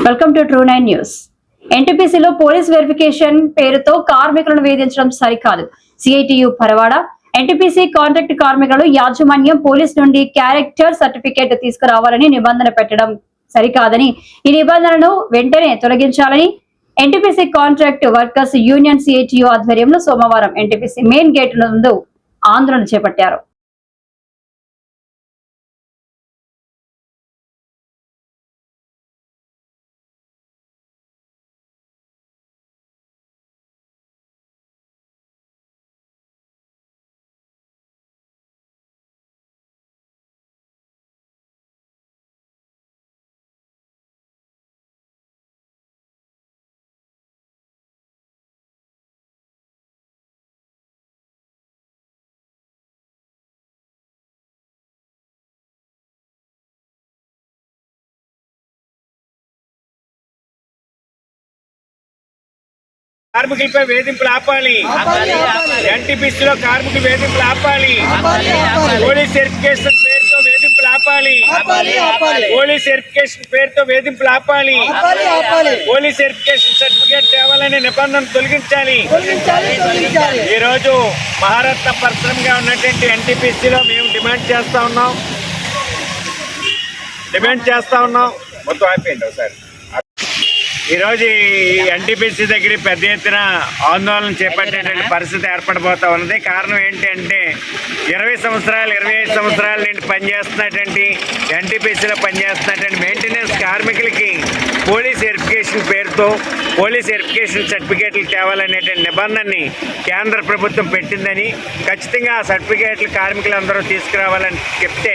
Welcome to true 9 news. ఎన్టీపీసీలో police verification పేరుతో కార్మికులను వేధించడం సరికాదు. సిఐటియు పరవాడ ఎన్టీపీసీ కాంట్రాక్ట్ కార్మికులు యాజమాన్యం పోలీస్ నుండి క్యారెక్టర్ సర్టిఫికేట్ తీసుకురావాలని నిబంధన పెట్టడం సరికాదని, ఈ నిబంధనను వెంటనే తొలగించాలని NTPC contract workers union CITU ఆధ్వర్యంలో సోమవారం ఎన్టీపీసీ మెయిన్ గేట్ నందు ఆందోళన చేపట్టారు. కార్మికులపై వేధింపులు ఆపాలి. ఎన్టీపీసీలో కార్మికులు వేధింపులు ఆపాలి. పోలీస్ వెరిఫికేషన్ పేరుతో వేధింపులు ఆపాలి. పోలీస్ వెరిఫికేషన్ పేరుతో వేధింపులు ఆపాలి. పోలీస్ వెరిఫికేషన్ సర్టిఫికేట్ తేవాలనే నిబంధన తొలగించాలి. ఈ రోజు మహారత్న పరిశ్రమగా ఉన్నటువంటి ఎన్టీపీసీలో మేము డిమాండ్ చేస్తా ఉన్నాం. మొత్తం అయిపోయింది ఒకసారి. ఈరోజు ఎన్టీపీసీ దగ్గర పెద్ద ఎత్తున ఆందోళన చేపట్టేటువంటి పరిస్థితి ఏర్పడబోతా ఉన్నది. కారణం ఏంటి అంటే 20 సంవత్సరాలు 25 సంవత్సరాల నుండి పనిచేస్తున్నటువంటి ఎన్టీపీసీలో పనిచేస్తున్నటువంటి మెయింటెనెన్స్ కార్మికులకి పోలీస్ వెరిఫికేషన్ పేరుతో పోలీస్ వెరిఫికేషన్ సర్టిఫికేట్లు తేవాలనేటువంటి నిబంధనని కేంద్ర ప్రభుత్వం పెట్టిందని, ఖచ్చితంగా ఆ సర్టిఫికేట్లు కార్మికులందరూ తీసుకురావాలని చెప్తే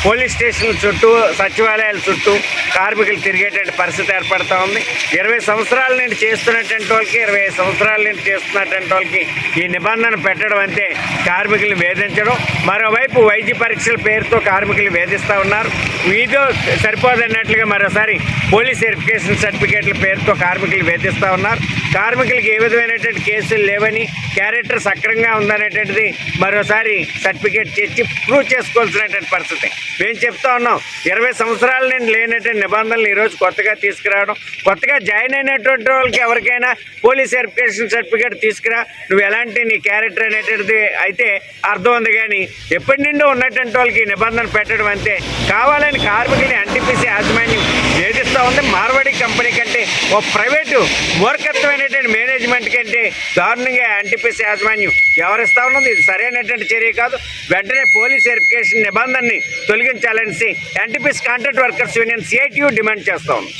పోలీస్ స్టేషన్ల చుట్టూ సచివాలయాల చుట్టూ కార్మికులు తిరిగేటువంటి పరిస్థితి ఏర్పడతా ఉంది. 20 సంవత్సరాల నుండి చేస్తున్నటువంటి వాళ్ళకి 25 సంవత్సరాల నుండి చేస్తున్నటువంటి వాళ్ళకి ఈ నిబంధన పెట్టడం అంటే కార్మికులను వేధించడం. మరోవైపు వైద్య పరీక్షల పేరుతో కార్మికులు వేధిస్తూ ఉన్నారు. వీధో సరిపోదన్నట్లుగా మరోసారి పోలీస్ వెరిఫికేషన్ సర్టిఫికేట్ల పేరుతో కార్మికులు వేధిస్తూ ఉన్నారు. కార్మికులకి ఏ విధమైనటువంటి కేసులు లేవని, క్యారెక్టర్ సక్రంగా ఉందనేటువంటిది మరోసారి సర్టిఫికేట్ చేసి ప్రూవ్ చేసుకోవాల్సినటువంటి పరిస్థితి. మేము చెప్తా ఉన్నాం, 20 సంవత్సరాల నుండి లేనటువంటి నిబంధనలు ఈరోజు కొత్తగా తీసుకురావడం, కొత్తగా జాయిన్ అయినటువంటి వాళ్ళకి ఎవరికైనా పోలీస్ వెరిఫికేషన్ సర్టిఫికేట్ తీసుకురా, నువ్వు ఎలాంటి నీ క్యారెక్టర్ అనేటువంటిది అయితే అర్థం ఉంది. కానీ ఎప్పటి నుండో ఉన్నటువంటి వాళ్ళకి నిబంధన పెట్టడం అంతే కావాలని కార్మికుల్ని ఎన్టీపీసీ యాజమాన్యం వేధిస్తూ ఉంది. మార్వాడి కంపెనీ కంటే ఓ ప్రైవేటు మూర్ఖత్వమైనటువంటి మేనేజ్మెంట్ కంటే దారుణంగా ఎన్టీపీసీ యాజమాన్యం వ్యవహరిస్తూ ఉన్నది. ఇది సరైనటువంటి చర్య కాదు. వెంటనే పోలీస్ వెరిఫికేషన్ నిబంధనని తొలగించాలని NTPC contract workers union CITU demand చేస్తూ ఉంది.